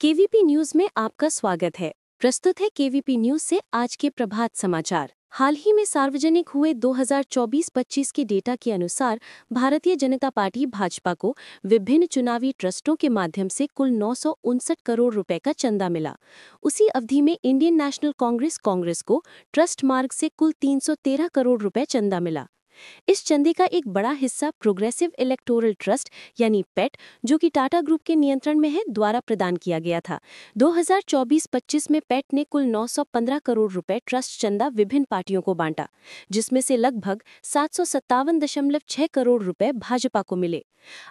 KVP news में आपका स्वागत है। प्रस्तुत है केवीपी न्यूज से आज के प्रभात समाचार। हाल ही में सार्वजनिक हुए 2024-25 के डेटा के अनुसार भारतीय जनता पार्टी भाजपा को विभिन्न चुनावी ट्रस्टों के माध्यम से कुल 959 करोड़ रुपए का चंदा मिला। उसी अवधि में इंडियन नेशनल कांग्रेस को ट्रस्ट मार्ग से कुल 313 करोड़ रुपए चंदा मिला। इस चंदे का एक बड़ा हिस्सा प्रोग्रेसिव इलेक्टोरल ट्रस्ट यानी पेट, जो कि टाटा ग्रुप के नियंत्रण में है, द्वारा प्रदान किया गया था। 2024-25 में पेट ने कुल 915 करोड़ रुपए ट्रस्ट चंदा विभिन्न पार्टियों को बांटा, जिसमें से लगभग 757.6 करोड़ रुपए भाजपा को मिले।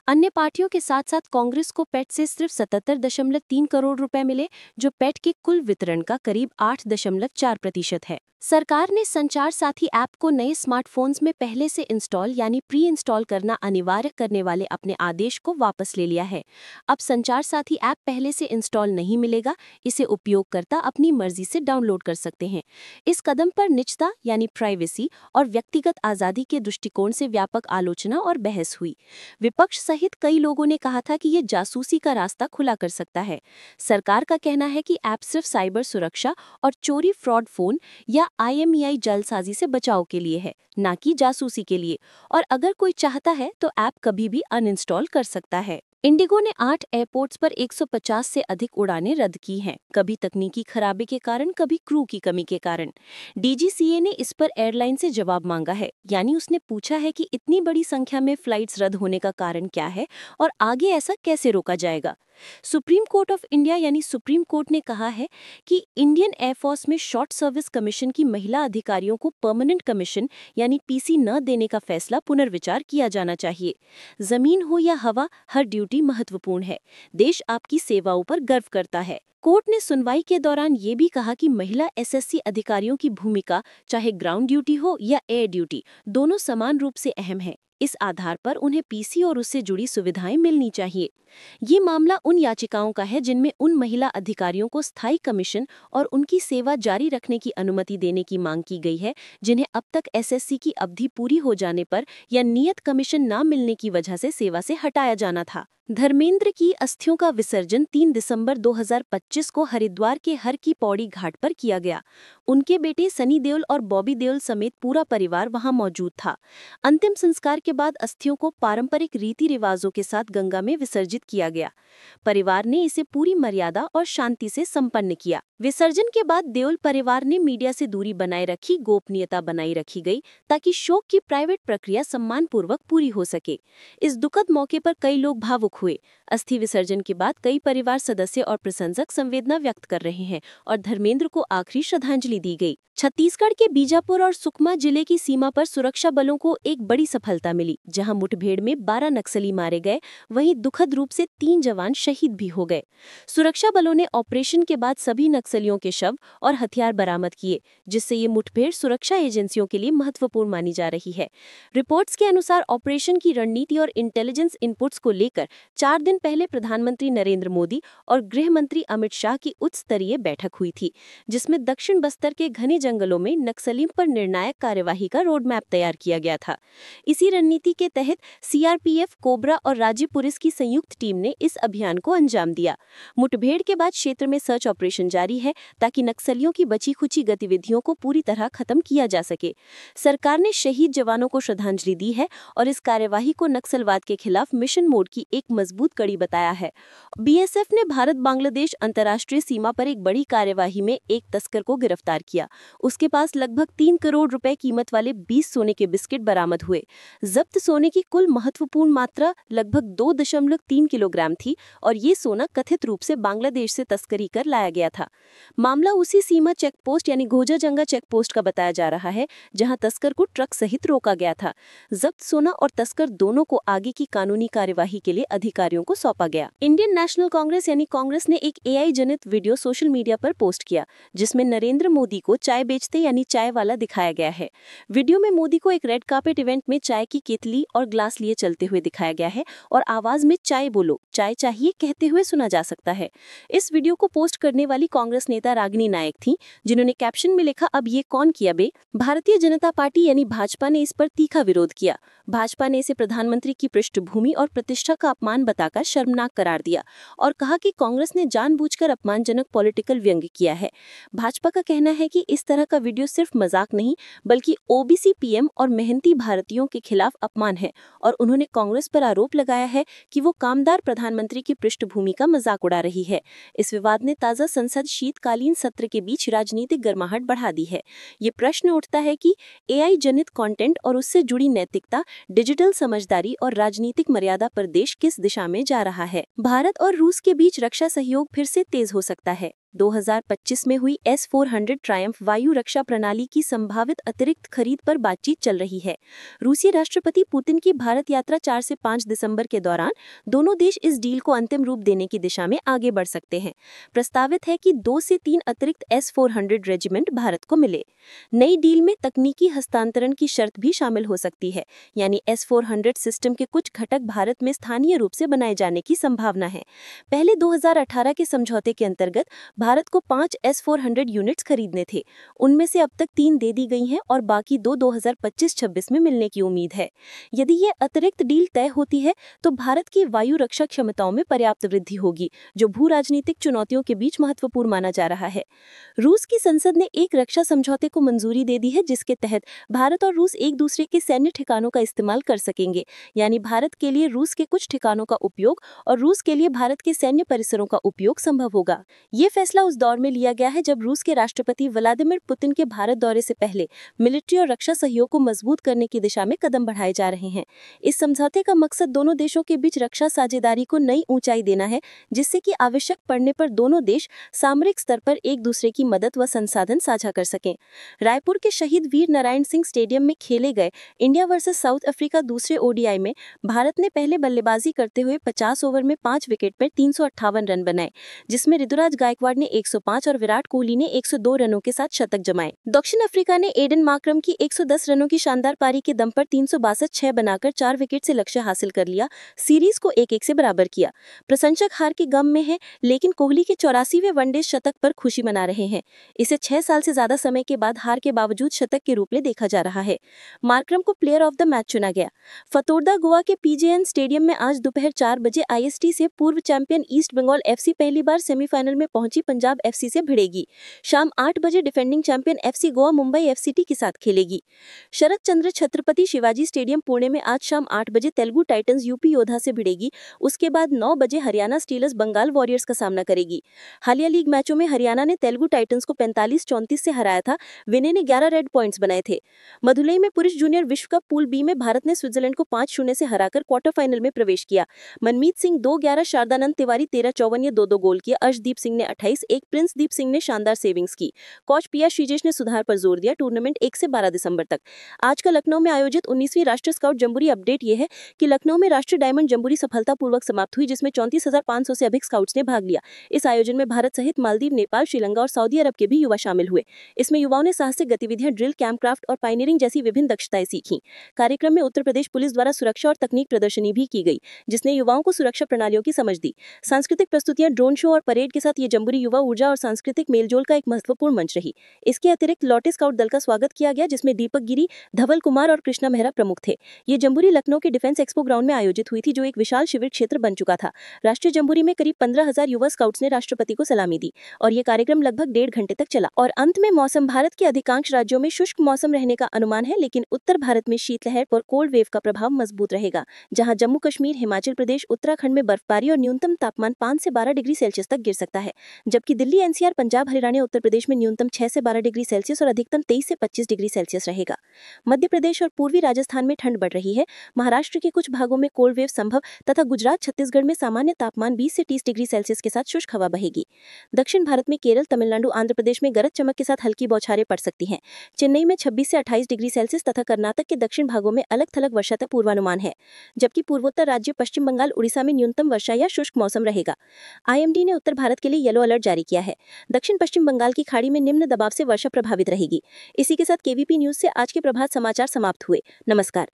अन्य पार्टियों के साथ साथ कांग्रेस को पेट से सिर्फ 77.3 करोड़ रुपए मिले, जो पेट के कुल वितरण का करीब 8.4% है। सरकार ने संचार साथी ऐप को नए स्मार्टफोन्स में पहले से इंस्टॉल यानी प्री इंस्टॉल करना अनिवार्य करने वाले अपने आदेश को वापस ले लिया है। अब संचार साथी ऐप पहले से इंस्टॉल नहीं मिलेगा, इसे उपयोगकर्ता अपनी मर्जी से डाउनलोड कर सकते हैं। इस कदम पर निजता यानी प्राइवेसी और व्यक्तिगत आज़ादी के दृष्टिकोण से व्यापक आलोचना और बहस हुई। विपक्ष सहित कई लोगों ने कहा था कि ये जासूसी का रास्ता खुला कर सकता है। सरकार का कहना है कि ऐप सिर्फ साइबर सुरक्षा और चोरी फ्रॉड फोन या IMEI जालसाजी से बचाव के लिए है, ना कि जासूसी के लिए, और अगर कोई चाहता है तो ऐप कभी भी अनइंस्टॉल कर सकता है। इंडिगो ने 8 एयरपोर्ट्स पर 150 से अधिक उड़ानें रद्द की हैं, कभी तकनीकी खराबी के कारण, कभी क्रू की कमी के कारण। DGCA ने इस पर एयरलाइन से जवाब मांगा है, यानी उसने पूछा है कि इतनी बड़ी संख्या में फ्लाइट्स रद्द होने का कारण क्या है और आगे ऐसा कैसे रोका जाएगा। सुप्रीम कोर्ट ऑफ इंडिया यानी सुप्रीम कोर्ट ने कहा है कि इंडियन एयरफोर्स में शॉर्ट सर्विस कमीशन की महिला अधिकारियों को परमानेंट कमीशन यानी PC न देने का फैसला पुनर्विचार किया जाना चाहिए। जमीन हो या हवा, हर ड्यूटी महत्वपूर्ण है। देश आपकी सेवाओं पर गर्व करता है। कोर्ट ने सुनवाई के दौरान ये भी कहा कि महिला SSC अधिकारियों की भूमिका, चाहे ग्राउंड ड्यूटी हो या एयर ड्यूटी, दोनों समान रूप से अहम है। इस आधार पर उन्हें PC और उससे जुड़ी सुविधाएं मिलनी चाहिए। ये मामला उन याचिकाओं का है जिनमें उन महिला अधिकारियों को स्थायी कमीशन और उनकी सेवा जारी रखने की अनुमति देने की मांग की गई है, जिन्हें अब तक SSC की अवधि पूरी हो जाने पर या नियत कमीशन न मिलने की वजह से सेवा से हटाया जाना था। धर्मेंद्र की अस्थियों का विसर्जन 3 दिसंबर 2025 को हरिद्वार के हर की पौड़ी घाट पर किया गया। उनके बेटे सनी देओल और बॉबी देओल समेत पूरा परिवार वहां मौजूद था। अंतिम संस्कार के बाद अस्थियों को पारंपरिक रीति रिवाजों के साथ गंगा में विसर्जित किया गया। परिवार ने इसे पूरी मर्यादा और शांति से संपन्न किया। विसर्जन के बाद देओल परिवार ने मीडिया से दूरी बनाए रखी, गोपनीयता बनाई रखी गई ताकि शोक की प्राइवेट प्रक्रिया सम्मानपूर्वक पूरी हो सके। इस दुखद मौके पर कई लोग भावुक हुए। अस्थि विसर्जन के बाद कई परिवार सदस्य और प्रशंसक संवेदना व्यक्त कर रहे हैं और धर्मेंद्र को आखिरी श्रद्धांजलि दी गई। छत्तीसगढ़ के बीजापुर और सुकमा जिले की सीमा पर सुरक्षा बलों को एक बड़ी सफलता मिली, जहां मुठभेड़ में 12 नक्सली मारे गए, वहीं दुखद रूप से 3 जवान शहीद भी हो गए। सुरक्षा बलों ने ऑपरेशन के बाद सभी नक्सलियों के शव और हथियार बरामद किए, जिससे ये मुठभेड़ सुरक्षा एजेंसियों के लिए महत्वपूर्ण मानी जा रही है। रिपोर्ट्स के अनुसार ऑपरेशन की रणनीति और इंटेलिजेंस इनपुट्स को लेकर 4 दिन पहले प्रधानमंत्री नरेंद्र मोदी और गृह मंत्री अमित शाह की उच्च स्तरीय बैठक हुई थी, जिसमें दक्षिण बस्तर के घने जंगलों में नक्सलियों पर निर्णायक कार्यवाही का रोड मैप तैयार किया गया था। इसी रणनीति के तहत CRPF, कोबरा और राज्य पुलिस की संयुक्त टीम ने इस अभियान को अंजाम दिया। मुठभेड़ के बाद क्षेत्र में सर्च ऑपरेशन जारी है ताकि नक्सलियों की बची खुची गतिविधियों को पूरी तरह खत्म किया जा सके। सरकार ने शहीद जवानों को श्रद्धांजलि दी है और इस कार्यवाही को नक्सलवाद के खिलाफ मिशन मोड की एक मजबूत कड़ी बताया है। BSF ने भारत बांग्लादेश अंतर्राष्ट्रीय सीमा पर एक बड़ी कार्यवाही में एक तस्कर को गिरफ्तार किया। उसके पास लगभग 3 करोड़ रुपए कीमत वाले 20 सोने के बिस्किट बरामद हुए। जब्त सोने की कुल महत्वपूर्ण मात्रा लगभग 2.3 किलोग्राम थी और ये सोना कथित रूप से बांग्लादेश से तस्करी कर लाया गया था। मामला उसी सीमा चेकपोस्ट यानी घोजाजंगा चेकपोस्ट का बताया जा रहा है, जहां तस्कर को ट्रक सहित रोका गया था। जब्त सोना और तस्कर दोनों को आगे की कानूनी कार्यवाही के लिए अधिकारियों को सौंपा गया। इंडियन नेशनल कांग्रेस यानी कांग्रेस ने एक AI जनित वीडियो सोशल मीडिया पर पोस्ट किया, जिसमें नरेंद्र मोदी को चाय बेचते यानी चाय वाला दिखाया गया है। वीडियो में मोदी को एक रेड कार्पेट इवेंट में चाय की केतली और ग्लास लिए चलते हुए दिखाया गया है और आवाज में चाय बोलो, चाय चाहिए कहते हुए सुना जा सकता है। इस वीडियो को पोस्ट करने वाली कांग्रेस नेता रागिनी नायक थी, जिन्होंने कैप्शन में लिखा, अब ये कौन किया बे। भारतीय जनता पार्टी यानी भाजपा ने इस पर तीखा विरोध किया। भाजपा ने इसे प्रधानमंत्री की पृष्ठभूमि और प्रतिष्ठा का अपमान अपमान बताकर शर्मनाक करार दिया और कहा कि कांग्रेस ने जानबूझकर अपमानजनक पॉलिटिकल व्यंग्य किया है। भाजपा का कहना है कि इस तरह का वीडियो सिर्फ मजाक नहीं बल्कि ओबीसी पीएम और मेहनती भारतीयों के खिलाफ अपमान है और उन्होंने कांग्रेस पर आरोप लगाया है कि वो कामदार प्रधानमंत्री की पृष्ठभूमि का मजाक उड़ा रही है। इस विवाद ने ताजा संसद शीतकालीन सत्र के बीच राजनीतिक गर्माहट बढ़ा दी है। ये प्रश्न उठता है कि एआई जनित कंटेंट और उससे जुड़ी नैतिकता, डिजिटल समझदारी और राजनीतिक मर्यादा पर देश किस दिशा में जा रहा है। भारत और रूस के बीच रक्षा सहयोग फिर से तेज हो सकता है। 2025 में हुई S-400 ट्रायम्फ वायु रक्षा प्रणाली की संभावित अतिरिक्त खरीद पर बातचीत चल रही है। रूसी राष्ट्रपति पुतिन की भारत यात्रा 4 से 5 दिसंबर के दौरान दोनों देश इस डील को अंतिम रूप देने की दिशा में आगे बढ़ सकते हैं। प्रस्तावित है कि 2 से 3 अतिरिक्त S-400 रेजिमेंट भारत को मिले। नई डील में तकनीकी हस्तांतरण की शर्त भी शामिल हो सकती है, यानी S-400 सिस्टम के कुछ घटक भारत में स्थानीय रूप से बनाए जाने की संभावना है। पहले 2018 के समझौते के अंतर्गत भारत को 5 S-400 यूनिट्स खरीदने थे। उनमें से अब तक 3 दे दी गई हैं और बाकी 2025-26 में मिलने की उम्मीद है। यदि ये अतिरिक्त डील तय होती है तो भारत की वायु रक्षा क्षमताओं में पर्याप्त वृद्धि होगी, जो भू राजनीतिक चुनौतियों के बीच महत्वपूर्ण माना जा रहा है। रूस की संसद ने एक रक्षा समझौते को मंजूरी दे दी है, जिसके तहत भारत और रूस एक दूसरे के सैन्य ठिकानों का इस्तेमाल कर सकेंगे, यानी भारत के लिए रूस के कुछ ठिकानों का उपयोग और रूस के लिए भारत के सैन्य परिसरों का उपयोग संभव होगा। ये फैसला उस दौर में लिया गया है जब रूस के राष्ट्रपति व्लादिमीर पुतिन के भारत दौरे से पहले मिलिट्री और रक्षा सहयोग को मजबूत करने की दिशा में कदम बढ़ाए जा रहे हैं। इस समझौते का मकसद दोनों देशों के बीच रक्षा साझेदारी को नई ऊंचाई देना है, जिससे कि आवश्यक पड़ने पर दोनों देश सामरिक स्तर पर एक दूसरे की मदद व संसाधन साझा कर सकें। रायपुर के शहीद वीर नारायण सिंह स्टेडियम में खेले गए इंडिया वर्सेस साउथ अफ्रीका दूसरे ओडीआई में भारत ने पहले बल्लेबाजी करते हुए 50 ओवर में 5 विकेट पर 358 रन बनाए, जिसमें ऋतुराज गायकवाड़ ने 105 और विराट कोहली ने 102 रनों के साथ शतक जमाए। दक्षिण अफ्रीका ने एडन मार्क्रम की 110 रनों की शानदार पारी के दम पर 362 6 बनाकर 4 विकेट से लक्ष्य हासिल कर लिया, सीरीज को 1-1 से बराबर किया। प्रशंसक हार के गम में हैं, लेकिन कोहली के 84वें वनडे शतक पर खुशी मना रहे हैं। इसे 6 साल से ज्यादा समय के बाद हार के बावजूद शतक के रूप में देखा जा रहा है। मार्क्रम को प्लेयर ऑफ द मैच चुना गया। फतोर्दा गोवा के पीजेएन स्टेडियम में आज दोपहर 4 बजे IST से पूर्व चैंपियन ईस्ट बंगाल FC पहली बार सेमीफाइनल में पहुंची पंजाब FC से भिड़ेगी। शाम 8 बजे defending champion FC Goa Mumbai FCT के साथ खेलेगी। शरद चंद्र छत्रपति शिवाजी स्टेडियम पुणे में आज शाम 8 बजे तेलुगु टाइटंस यूपी योद्धा से भिड़ेगी। उसके बाद 9 बजे हरियाणा स्टीलर्स बंगाल वॉरियर्स का सामना करेगी। हालिया लीग मैचों में हरियाणा ने तेलुगु टाइटंस को 45-34 से हराया था। विनय ने 11 रेड पॉइंट्स बनाए थे। मधुलई में पुरुष जूनियर विश्व कप पूल बी में भारत ने स्विट्जरलैंड को 5-0 से हराकर क्वार्टर फाइनल में प्रवेश किया। मनमीत सिंह 2-11, शारदानंद तिवारी 13-54 ने 2-2 गोल किया। अर्शदीप सिंह ने 28, एक प्रिंसदीप सिंह ने शानदार सेविंग्स की। कोच पिया श्रीजेश ने सुधार पर जोर दिया। टूर्नामेंट 1 से 12 दिसंबर तक। आज का लखनऊ में आयोजित 19वीं राष्ट्रीय स्काउट जंबूरी अपडेट ये है कि लखनऊ में राष्ट्रीय डायमंड जंबूरी सफलतापूर्वक समाप्त हुई, जिसमें 34,500 से अधिक स्काउट्स ने भाग लिया। इस आयोजन में भारत सहित मालदीव, नेपाल, श्रीलंका और सऊदी अरब के भी युवा शामिल हुए। इसमें युवाओं ने साहसिक गतिविधियां, ड्रिल, कैंपक्राफ्ट और पायनियरिंग जैसी विभिन्न दक्षताएं सीखी। कार्यक्रम में उत्तर प्रदेश पुलिस द्वारा सुरक्षा और तकनीक प्रदर्शनी भी की गई, जिसने युवाओं को सुरक्षा प्रणालियों की समझ दी। सांस्कृतिक प्रस्तुतियां, ड्रोन शो और परेड के साथ ये जंबूरी युवा ऊर्जा और सांस्कृतिक मेलजोल का एक महत्वपूर्ण मंच रही। इसके अतिरिक्त लौटे स्काउट दल का स्वागत किया गया, जिसमें दीपक गिरी, धवल कुमार और कृष्णा मेहरा प्रमुख थे। ये जंबूरी लखनऊ के डिफेंस एक्सपो ग्राउंड में आयोजित हुई थी, जो एक विशाल शिविर क्षेत्र बन चुका था। राष्ट्रीय जंबूरी में करीब 15,000 युवा स्काउट्स ने राष्ट्रपति को सलामी दी और ये कार्यक्रम लगभग 1.5 घंटे तक चला। और अंत में मौसम। भारत के अधिकांश राज्यों में शुष्क मौसम रहने का अनुमान है, लेकिन उत्तर भारत में शीतलहर और कोल्ड वेव का प्रभाव मजबूत रहेगा, जहां जम्मू कश्मीर, हिमाचल प्रदेश, उत्तराखंड में बर्फबारी और न्यूनतम तापमान 5 से 12 डिग्री सेल्सियस तक गिर सकता है, जबकि दिल्ली, NCR, पंजाब, हरियाणा, उत्तर प्रदेश में न्यूनतम 6 से 12 डिग्री सेल्सियस और अधिकतम 23 से 25 डिग्री सेल्सियस रहेगा। मध्य प्रदेश और पूर्वी राजस्थान में ठंड बढ़ रही है। महाराष्ट्र के कुछ भागों में कोल्ड वेव संभव तथा गुजरात, छत्तीसगढ़ में सामान्य तापमान 20 से 30 डिग्री सेल्सियस के साथ शुष्क हवा बहेगी। दक्षिण भारत में केरल, तमिलनाडु, आंध्र प्रदेश में गरज चमक के साथ हल्की बौछारें पड़ सकती हैं। चेन्नई में 26 से 28 डिग्री सेल्सियस तथा कर्नाटक के दक्षिण भागों में अलग थलग वर्षा का पूर्वानुमान है, जबकि पूर्वोत्तर राज्य पश्चिम बंगाल, उड़ीसा में न्यूनतम वर्षा या शुष्क मौसम रहेगा। IMD ने उत्तर भारत के लिए येलो अलर्ट जारी किया है। दक्षिण पश्चिम बंगाल की खाड़ी में निम्न दबाव से वर्षा प्रभावित रहेगी। इसी के साथ KVP न्यूज से आज के प्रभात समाचार समाप्त हुए। नमस्कार।